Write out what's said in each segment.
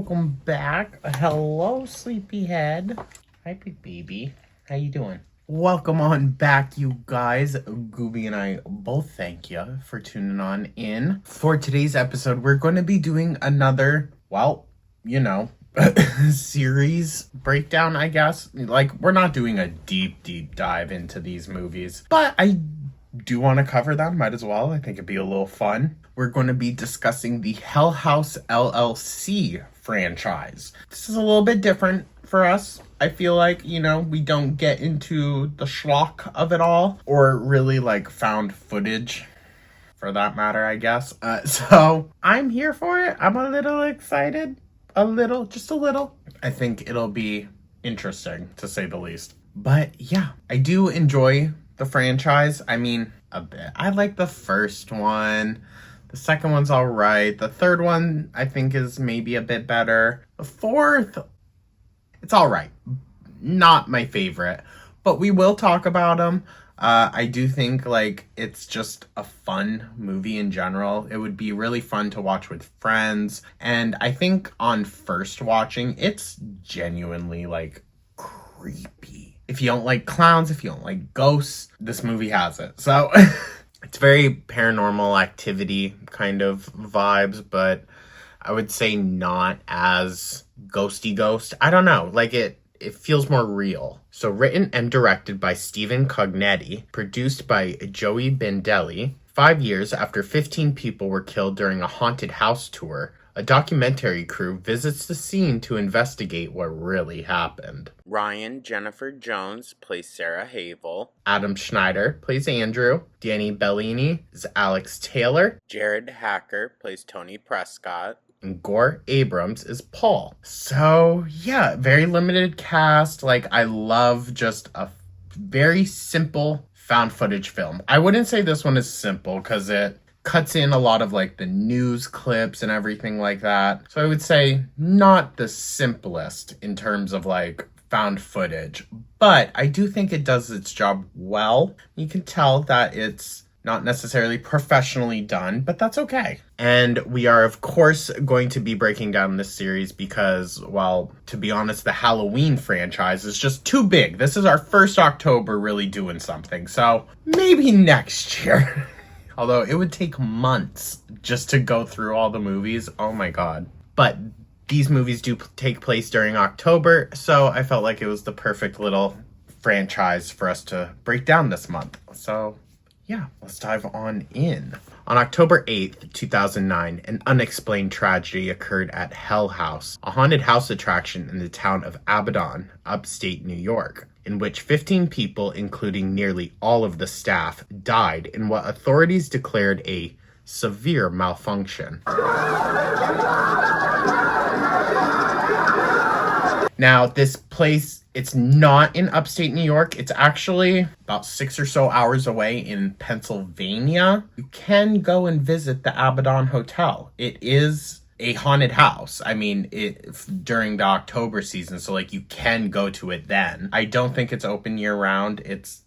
welcome back. Hello, sleepyhead. Hi, big baby. How you doing? Welcome on back, you guys. Gooby and I both thank you for tuning on in. For today's episode, we're going to be doing another, series breakdown, I guess. Like, we're not doing a deep dive into these movies, but I do want to cover them. Might as well. I think it'd be a little fun. We're going to be discussing the Hell House LLC franchise. This is a little bit different for us. I feel like, we don't get into the schlock of it all, or really like found footage for that matter, I guess. So I'm here for it. I'm a little excited. Just a little. I think it'll be interesting, to say the least. But yeah, I do enjoy the franchise. I mean, a bit. I like the first one. The second one's all right. The third one, I think, is maybe a bit better. The fourth, it's all right. Not my favorite, but we will talk about them. I do think, it's just a fun movie in general. It would be really fun to watch with friends. And I think on first watching, it's genuinely, creepy. If you don't like clowns, if you don't like ghosts, this movie has it. So it's very Paranormal Activity kind of vibes, but I would say not as ghosty ghost. I don't know. It feels more real. So written and directed by Stephen Cognetti, produced by Joey Bendelli. 5 years after 15 people were killed during a haunted house tour, a documentary crew visits the scene to investigate what really happened. Ryan Jennifer Jones plays Sarah Havel. Adam Schneider plays Andrew. Danny Bellini is Alex Taylor. Jared Hacker plays Tony Prescott. And Gore Abrams is Paul. So, yeah, very limited cast. I love just a very simple found footage film. I wouldn't say this one is simple because it cuts in a lot of the news clips and everything like that. So I would say not the simplest in terms of found footage, but I do think it does its job well. You can tell that it's not necessarily professionally done, but that's okay. And we are, of course, going to be breaking down this series because, well, to be honest, the Halloween franchise is just too big. This is our first October really doing something, so maybe next year. Although it would take months just to go through all the movies. Oh my god. But these movies do take place during October, so I felt like it was the perfect little franchise for us to break down this month. So yeah, let's dive on in. On October 8th, 2009, an unexplained tragedy occurred at Hell House, a haunted house attraction in the town of Abaddon, upstate New York, in which 15 people, including nearly all of the staff, died in what authorities declared a severe malfunction. Now, this place, it's not in upstate New York. It's actually about 6 or so hours away in Pennsylvania. You can go and visit the Abaddon Hotel. It is a haunted house. I mean, during the October season, so you can go to it then. I don't think it's open year round. It's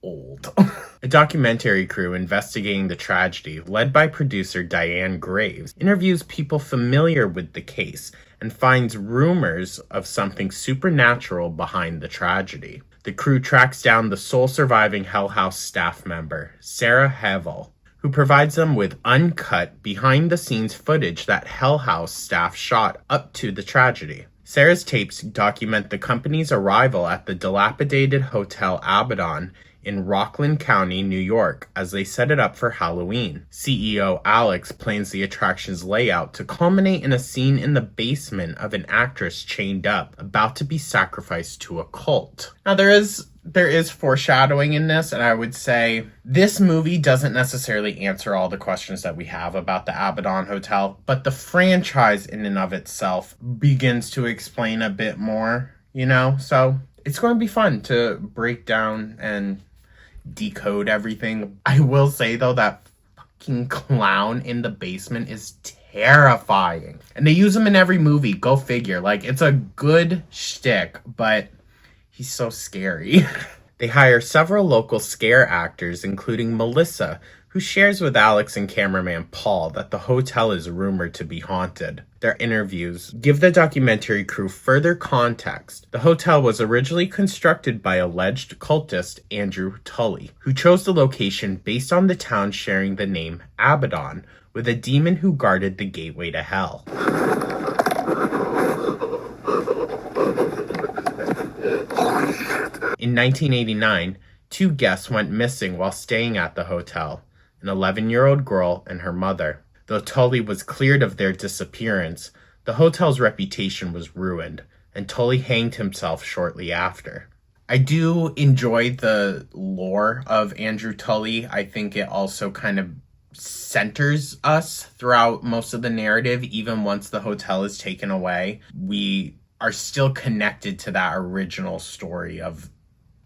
old. A documentary crew investigating the tragedy, led by producer Diane Graves, interviews people familiar with the case and finds rumors of something supernatural behind the tragedy. The crew tracks down the sole surviving Hell House staff member, Sarah Havel, who provides them with uncut, behind-the-scenes footage that Hell House staff shot up to the tragedy. Sarah's tapes document the company's arrival at the dilapidated Hotel Abaddon in Rockland County, New York, as they set it up for Halloween. CEO Alex plans the attraction's layout to culminate in a scene in the basement of an actress chained up, about to be sacrificed to a cult. Now, there is foreshadowing in this, and I would say this movie doesn't necessarily answer all the questions that we have about the Abaddon Hotel, but the franchise in and of itself begins to explain a bit more, So it's going to be fun to break down and decode everything. I will say, though, that fucking clown in the basement is terrifying. And they use him in every movie. Go figure. It's a good shtick, but he's so scary. They hire several local scare actors, including Melissa, who shares with Alex and cameraman Paul that the hotel is rumored to be haunted. Their interviews give the documentary crew further context. The hotel was originally constructed by alleged cultist Andrew Tully, who chose the location based on the town sharing the name Abaddon, with a demon who guarded the gateway to hell. In 1989, 2 guests went missing while staying at the hotel, an 11-year-old girl and her mother. Though Tully was cleared of their disappearance, the hotel's reputation was ruined, and Tully hanged himself shortly after. I do enjoy the lore of Andrew Tully. I think it also kind of centers us throughout most of the narrative. Even once the hotel is taken away, we are still connected to that original story of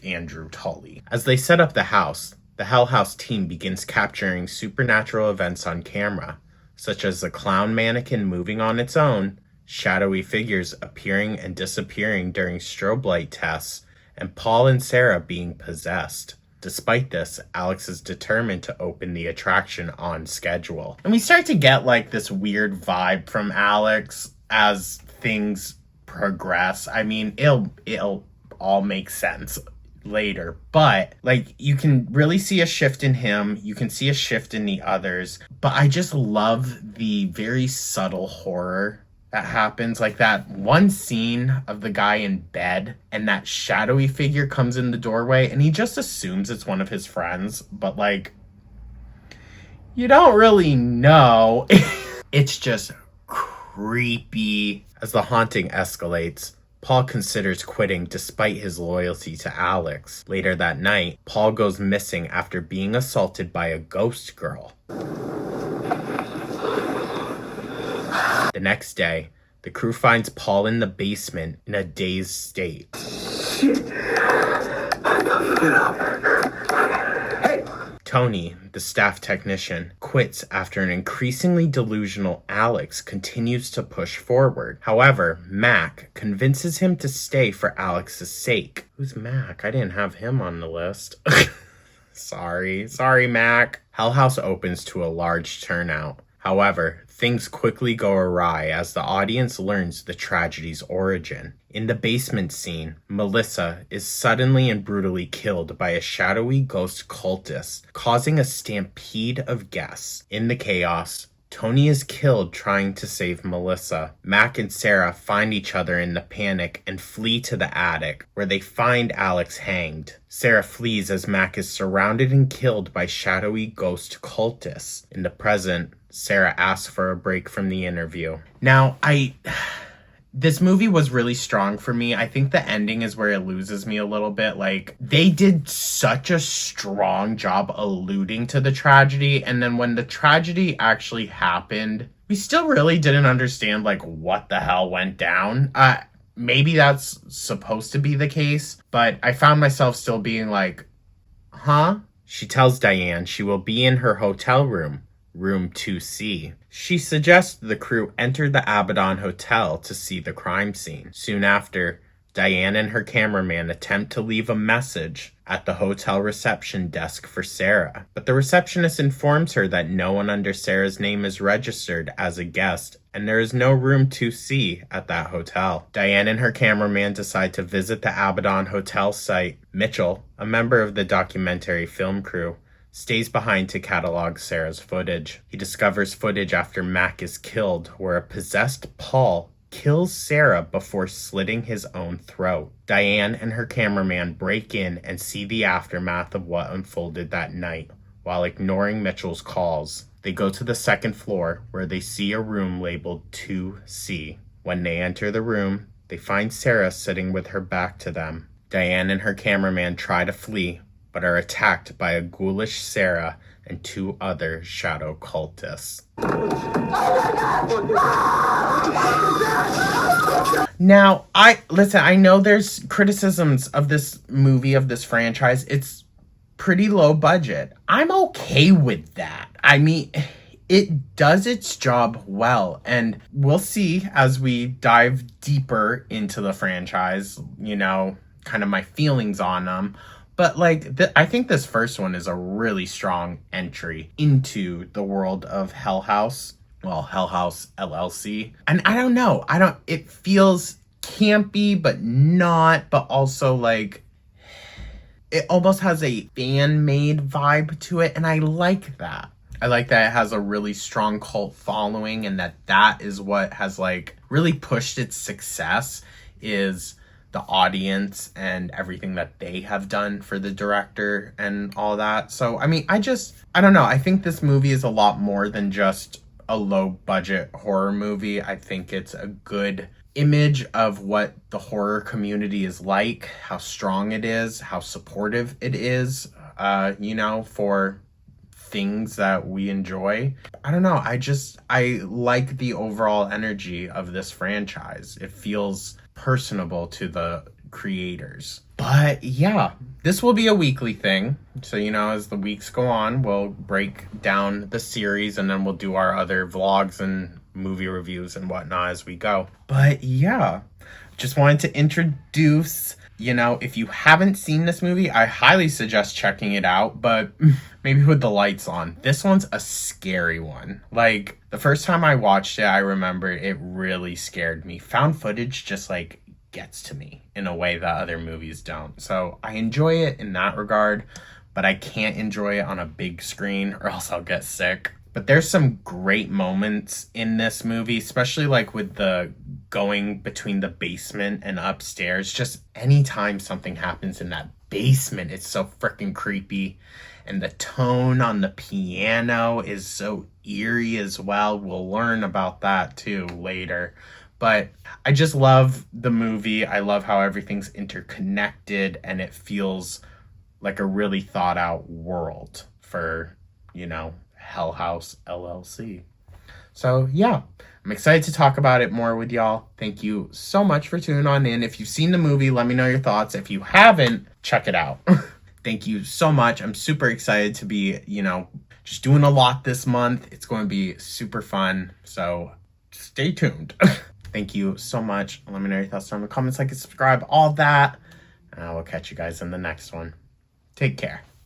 Andrew Tully. As they set up the house, the Hell House team begins capturing supernatural events on camera, such as the clown mannequin moving on its own, shadowy figures appearing and disappearing during strobe light tests, and Paul and Sarah being possessed. Despite this, Alex is determined to open the attraction on schedule. And we start to get like this weird vibe from Alex as things progress. I mean, it'll all make sense later, but like you can really see a shift in him, you can see a shift in the others, but I just love the very subtle horror that happens. Like that one scene of the guy in bed and that shadowy figure comes in the doorway and he just assumes it's one of his friends, but like you don't really know. It's just creepy. As the haunting escalates, Paul considers quitting despite his loyalty to Alex. Later that night, Paul goes missing after being assaulted by a ghost girl. The next day, the crew finds Paul in the basement in a dazed state. Shit. I gotta get up. Hey! Tony, the staff technician, quits after an increasingly delusional Alex continues to push forward. However, Mac convinces him to stay for Alex's sake. Who's Mac? I didn't have him on the list. Sorry, Mac. Hell House opens to a large turnout. However, things quickly go awry as the audience learns the tragedy's origin. In the basement scene, Melissa is suddenly and brutally killed by a shadowy ghost cultist, causing a stampede of guests. In the chaos, Tony is killed trying to save Melissa. Mac and Sarah find each other in the panic and flee to the attic, where they find Alex hanged. Sarah flees as Mac is surrounded and killed by shadowy ghost cultists. In the present, Sarah asks for a break from the interview. Now, this movie was really strong for me. I think the ending is where it loses me a little bit. Like, they did such a strong job alluding to the tragedy, and then when the tragedy actually happened, we still really didn't understand, like, what the hell went down. Maybe that's supposed to be the case, but I found myself still being like, huh? She tells Diane she will be in her hotel room, room 2C. She suggests the crew enter the Abaddon Hotel to see the crime scene. Soon after, Diane and her cameraman attempt to leave a message at the hotel reception desk for Sarah, but the receptionist informs her that no one under Sarah's name is registered as a guest, and there is no room 2C at that hotel. Diane and her cameraman decide to visit the Abaddon Hotel site. Mitchell, a member of the documentary film crew, stays behind to catalog Sarah's footage. He discovers footage after Mac is killed, where a possessed Paul kills Sarah before slitting his own throat. Diane and her cameraman break in and see the aftermath of what unfolded that night, while ignoring Mitchell's calls. They go to the second floor, where they see a room labeled 2C. When they enter the room, they find Sarah sitting with her back to them. Diane and her cameraman try to flee, but are attacked by a ghoulish Sarah and 2 other shadow cultists. Now, I know there's criticisms of this movie, of this franchise. It's pretty low budget. I'm okay with that. I mean, it does its job well, and we'll see as we dive deeper into the franchise, kind of my feelings on them. But like, I think this first one is a really strong entry into the world of Hell House. Well, Hell House LLC. And I don't know. It feels campy, but not, but also like, it almost has a fan-made vibe to it. And I like that. I like that it has a really strong cult following, and that is what has like really pushed its success, is the audience and everything that they have done for the director and all that. So, I mean, I don't know. I think this movie is a lot more than just a low budget horror movie. I think it's a good image of what the horror community is like, how strong it is, how supportive it is, for things that we enjoy. I don't know. I like the overall energy of this franchise. It feels personable to the creators. But yeah, this will be a weekly thing. So, as the weeks go on, we'll break down the series and then we'll do our other vlogs and movie reviews and whatnot as we go. But yeah, just wanted to introduce, if you haven't seen this movie, I highly suggest checking it out, but maybe with the lights on. This one's a scary one. Like, the first time I watched it, I remember it really scared me. Found footage just like gets to me in a way that other movies don't. So I enjoy it in that regard, but I can't enjoy it on a big screen or else I'll get sick. But there's some great moments in this movie, especially like with the going between the basement and upstairs. Just anytime something happens in that basement, it's so freaking creepy. And the tone on the piano is so eerie as well. We'll learn about that too later. But I just love the movie. I love how everything's interconnected and it feels like a really thought out world for, Hell House LLC. So yeah, I'm excited to talk about it more with y'all. Thank you so much for tuning on in. If you've seen the movie, let me know your thoughts. If you haven't, check it out. Thank you so much. I'm super excited to be, just doing a lot this month. It's going to be super fun. So stay tuned. Thank you so much. Let me know your thoughts down in the comments, like and subscribe, all that. And I will catch you guys in the next one. Take care.